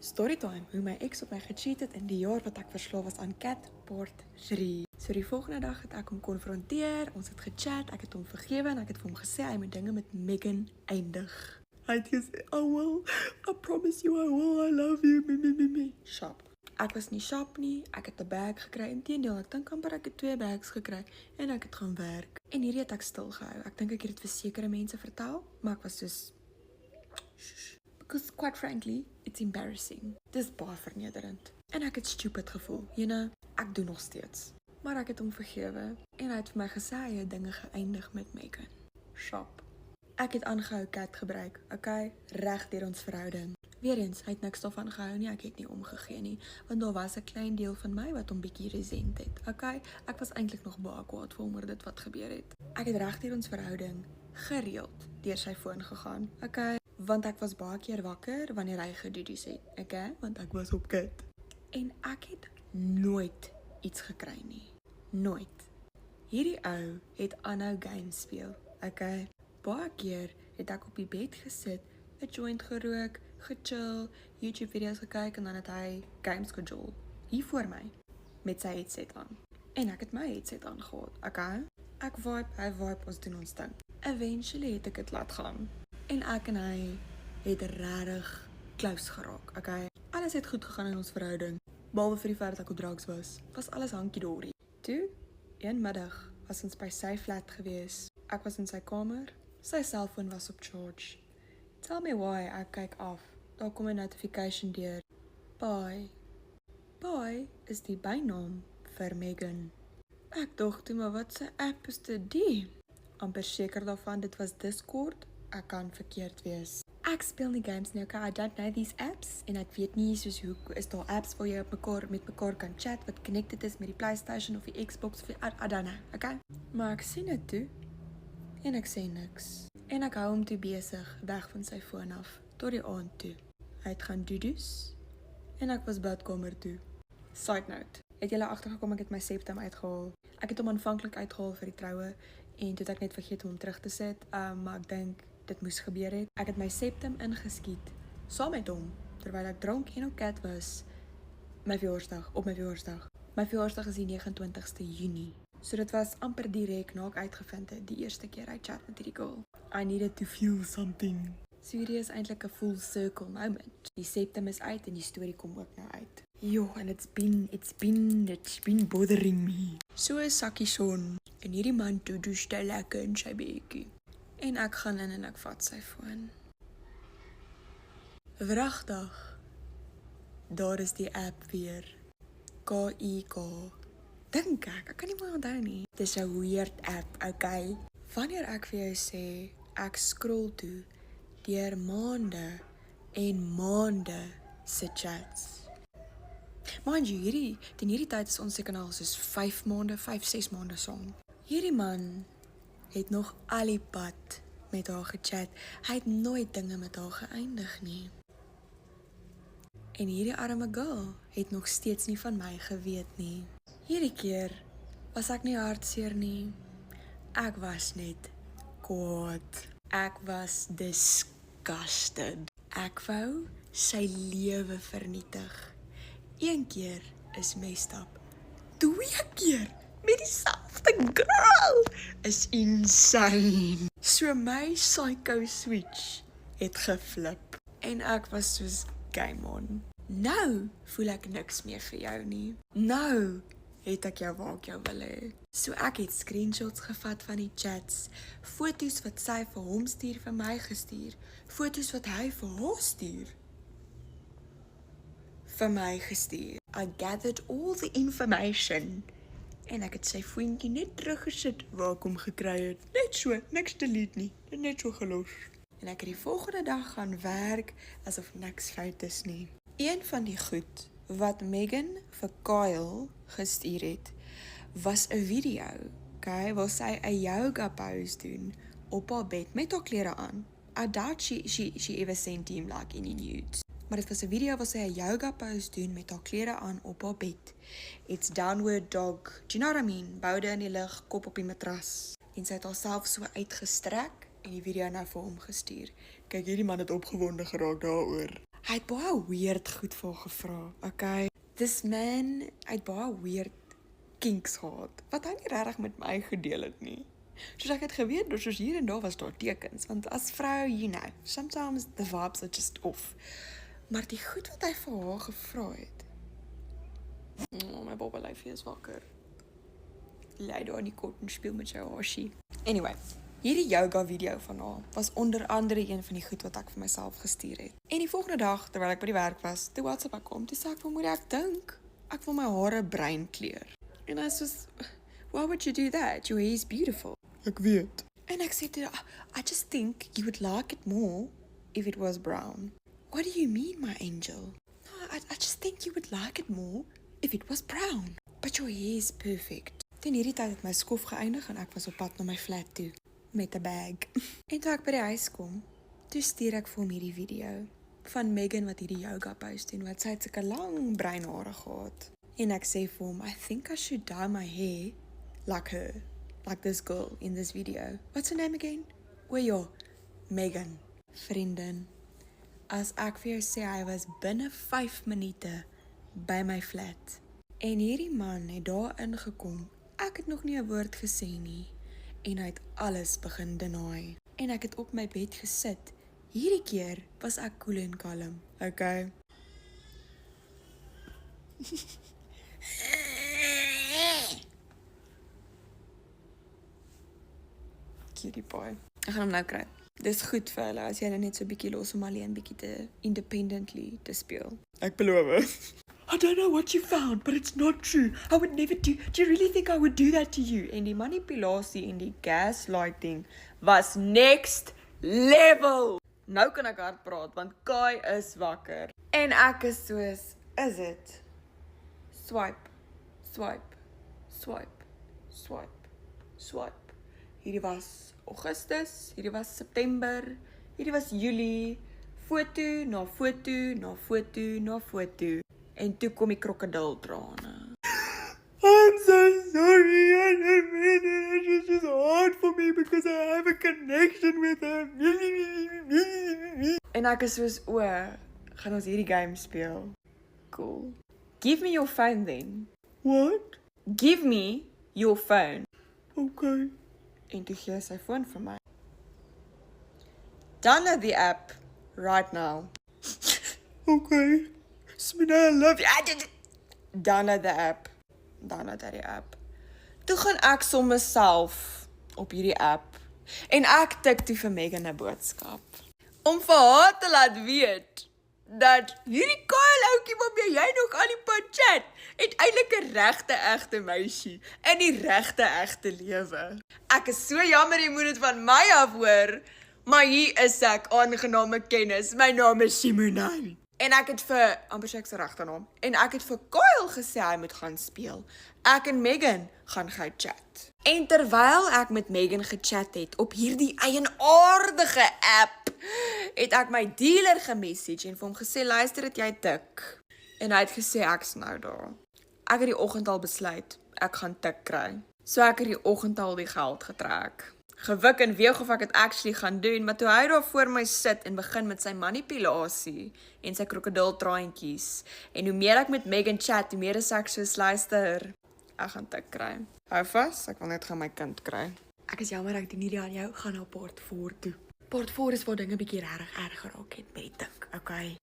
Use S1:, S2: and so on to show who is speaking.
S1: Storytime, hoe my ex op my gecheat het in die jaar wat ek verslaaf was aan Cat Part 3. So die volgende dag het ek hom konfronteer, ons het gechat, ek het hom vergewe en ek het vir hom gesê hy moet dinge met Megan eindig. Hy het gesê, I will, I promise you I will, I love you, me. Sharp. Ek was nie sharp nie, ek het 'n bag gekry, inteendeel, ek dink amper ek het 2 bags gekry en ek het gaan werk. En hierdie het ek stil gehou. Ek dink ek het dit vir sekere mense vertel, maar ek was soos because quite frankly, it's embarrassing. Dis baie vernederend. En ek het stupid gevoel, you know, ek doen nog steeds. Maar ek het hom vergewe en hy het vir my gesê hy het dinge geëindig met Megan. Sharp. Ek het aangehou Cat gebruik, okay, reg deur ons verhouding. Weereens, hy het niks daarvan gehou nie, ek het nie omgegee nie, want daar was 'n klein deel van my wat hom bietjie resent het, okay? Ek was eintlik nog baie kwaad vir hom oor dit wat gebeur het. Ek het reg deur ons verhouding gereeld deur sy foon gegaan, okay? Want ek was baie keer wakker wanneer hy gedoedies het, okay? Want ek was op Cat. En ek het nooit iets gekry nie. Nooit. Hierdie ou het aanhou games speel, okay? Baie keer het ek op die bed gesit, 'n joint gerook, gechill, YouTube video's gekyk en dan het hy games gejol. Hier voor my, met sy headset aan. En ek het my headset aangehad, okay? Ek vibe, hy vibe, ons doen ons ding. Eventually het ek dit laat gaan. En ek en hy het regtig close geraak, okay? Alles het goed gegaan in ons verhouding, behalwe vir die feit dat ek op drugs was. Was alles hankie-dorie. Toe, een middag, was ons by sy flat gewees. Ek was in sy kamer, sy selfoon was op charge. Tell me why, ek kyk af. Daar kom 'n notification deur. Bye. Bye is die bynaam vir Megan. Ek dink toe maar wat 'n app is dit die? Amper seker daarvan dit was Discord. Ek kan verkeerd wees. Ek speel nie games nie, okay? I don't know these apps. En ek weet nie soos hoe is daar apps waar jy met mekaar kan chat wat connected is met die PlayStation of die Xbox of die I don't know, okay? Maar ek sien dit toe. En ek sê niks. En ek hou hom toe besig, weg van sy foon af, tot die aand toe. Hy het gaan doedoes, en ek was badkamer toe. Side note, het julle agtergekom ek het my septum uitgehaal. Ek het hom aanvanklik uitgehaal vir die troue, en toe het ek net vergeet om hom terug te sit, maar ek dink dit moes gebeur het. Ek het my septum ingeskiet, saam met hom, terwyl ek dronk en op Cat was, op my verjaarsdag. My verjaarsdag is die 29ste Junie. So dit was amper direk na ek uitgevind het, die eerste keer I chat met die girl. I needed to feel something. So hierdie is eintlik 'n full circle moment. Die septum is uit en die storie kom ook nou uit. Jo, and it's been bothering me. So is sakkie son. En hierdie man doedoes te lekker in sy beetjie. En ek gaan in en ek vat sy foon. Wragtig. Daar is die app weer. K-I-K. Dink ek kan nie meer onthou nie. Dis 'n weird app, okay? Wanneer ek vir jou sê, ek scroll toe deur maande en maande se chats. Mind you, ten hierdie tyd is ons seker al soos 5 maande, 5-6 maande saam. Hierdie man het nog al die pad met haar gechat. Hy het nooit dinge met haar geëindig nie. En hierdie arme girl het nog steeds nie van my geweet nie. Hierdie keer was ek nie hartseer nie. Ek was net kwaad. Ek was disgusted. Ek wou sy lewe vernietig. 1 keer is messed up. 2 keer met dieselfde girl is insane. So my psycho switch het geflip. En ek was soos game on. Nou voel ek niks meer vir jou nie. Nou het ek jou waar ek jou wil hê. So ek het screenshots gevat van die chats, foto's wat sy vir hom stuur vir my gestuur, foto's wat hy vir haar stuur vir my gestuur. I gathered all the information en ek het sy voetjie net teruggesit waar ek hom gekry het. Net so, niks delete nie, net so gelos. En ek het die volgende dag gaan werk asof niks fout is nie. Een van die goed wat Megan vir Kyle gestuur het, was 'n video, okay, waar sy 'n yoga pose doen op haar bed met haar klere aan. I doubt she ever sent him like any nudes. Maar dit was 'n video waar sy 'n yoga pose doen met haar klere aan op haar bed. It's downward dog. Do you know what I mean? Boude in die lug, kop op die matras. En sy het haarself so uitgestrek en die video nou vir hom gestuur. Kyk, hierdie man het opgewonde geraak daaroor. Hy het baie weird goed vir haar gevra, okay? Dis man, hy het baie weird kinks gehad, wat hy nie regtig met my gedeel het nie. Soos ek het geweet, soos hier en daar was daar tekens, want as vrou, you know, sometimes the vibes are just off. Maar die goed wat hy vir haar gevra het, my bobbeljjfie is wakker. Lei daar in die kot en speel met jou haasie. Anyway, hierdie yoga video van haar was onder andere een van die goed wat ek vir myself gestuur het. En die volgende dag, terwyl ek by die werk was, toe WhatsApp ek kom, toe sê ek, moet ek dink, ek wil my hare bruin kleur. En hy soos, why would you do that? Your hair is beautiful. Ek weet. En ek sê toe, I just think you would like it more if it was brown. What do you mean, my angel? No, I just think you would like it more if it was brown. But your hair is perfect. Ten hierdie tyd het my skof geëindig en ek was op pad na my flat toe, met 'n bag. En toe ek by die huis kom, toe stuur ek vir hom hierdie video van Megan wat hierdie yoga post doen, wat sy het sulke lang bruin hare gehad. En ek sê vir hom, I think I should dye my hair like her, like this girl in this video. What's her name again? O ja, Megan. Vriendin, as ek vir jou sê, hy was binne 5 minute by my flat. En hierdie man het daar ingekom, ek het nog nie 'n woord gesê nie, en hy het alles begin deny. En ek het op my bed gesit. Hierdie keer was ek cool en kalm, okay? Cutie pie. Ek gaan hom nou kry. Dis goed vir hulle, as jy hulle net so bietjie los om alleen bietjie te independently te speel. Ek beloof. I don't know what you found, but it's not true. I would never do you really think I would do that to you? En die manipulasie en die gaslighting was next level. Nou kan ek hard praat, want Kai is wakker. En ek is soos, is it? Swipe, swipe, swipe, swipe, swipe. Hierdie was Augustus, hierdie was September, hierdie was Julie. Foto na foto na foto na foto. En toe kom die krokodiltrane. I'm so sorry, I didn't mean it. It's just hard for me because I have a connection with him. En ek is soos, gaan ons hierdie game speel? Cool. Give me your phone then. What? Give me your phone. Okay. En toe gee sy foon vir my. Download the app right now. Okay. Smina, I love you. Download the app. Download die app. Toe gaan ek sommer self op hierdie app en ek tik toe vir Megan 'n boodskap om vir haar te laat weet dat hierdie kaal ouetjie waarmee jy nog aan die pad chat, het eintlik 'n regte egte meisie in die regte egte lewe. Ek is so jammer jy moet dit van my af hoor, maar hier is ek, aangename kennis. My naam is Simone. En ek het vir, amper sê ek sy regte naam, en ek het vir Kyle gesê hy moet gaan speel. Ek en Megan gaan gou chat. En terwyl ek met Megan gechat het op hierdie eienaardige app, het ek my dealer gemessage en vir hom gesê, luister het jy tik. En hy het gesê, ek's nou daar. Ek het die oggend al besluit, ek gaan tik kry. So ek het die oggend al die geld getrek. Gewik en weeg of ek het actually gaan doen, maar toe hy daar voor my sit en begin met sy manipulasie en sy krokodiltraantjies, en hoe meer ek met Megan chat, hoe meer is ek soos, luister, ek gaan tik kry. Hou vas, ek wil net gaan my kind kry. Ek is jammer ek doen nie die aan jou, gaan na Port 4 toe. Port 4 is waar dinge bietjie regtig erg geraak het met die tik, okay?